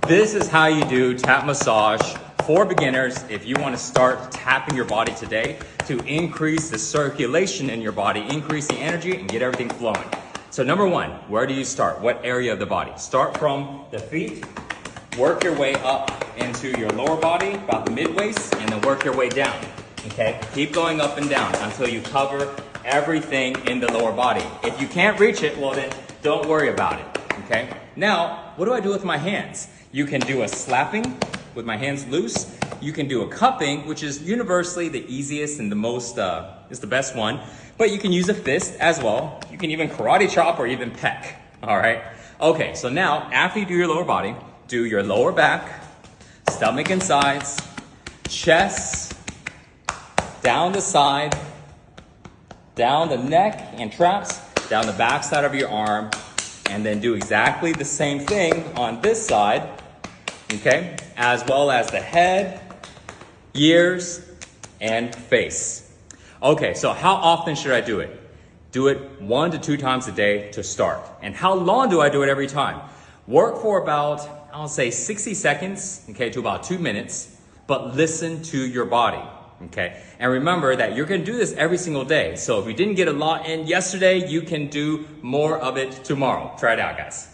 This is how you do tap massage for beginners if you want to start tapping your body today to increase the circulation in your body, increase the energy, and get everything flowing. So number one, where do you start? What area of the body? Start from the feet, work your way up into your lower body, about the mid-waist, and then work your way down, okay? Keep going up and down until you cover everything in the lower body. If you can't reach it, well then, don't worry about it, okay? Now, what do I do with my hands? You can do a slapping with my hands loose. You can do a cupping, which is universally the easiest and the most, is the best one. But you can use a fist as well. You can even karate chop or even peck, all right? Okay, so now, after you do your lower body, do your lower back, stomach and sides, chest, down the side, down the neck and traps, down the back side of your arm, and then do exactly the same thing on this side, okay? As well as the head, ears, and face. Okay, so how often should I do it? Do it 1 to 2 times a day to start. And how long do I do it every time? Work for about, I'll say 60 seconds, okay, to about 2 minutes, but listen to your body, okay? And remember that you're gonna do this every single day. So if you didn't get a lot in yesterday, you can do more of it tomorrow. Try it out, guys.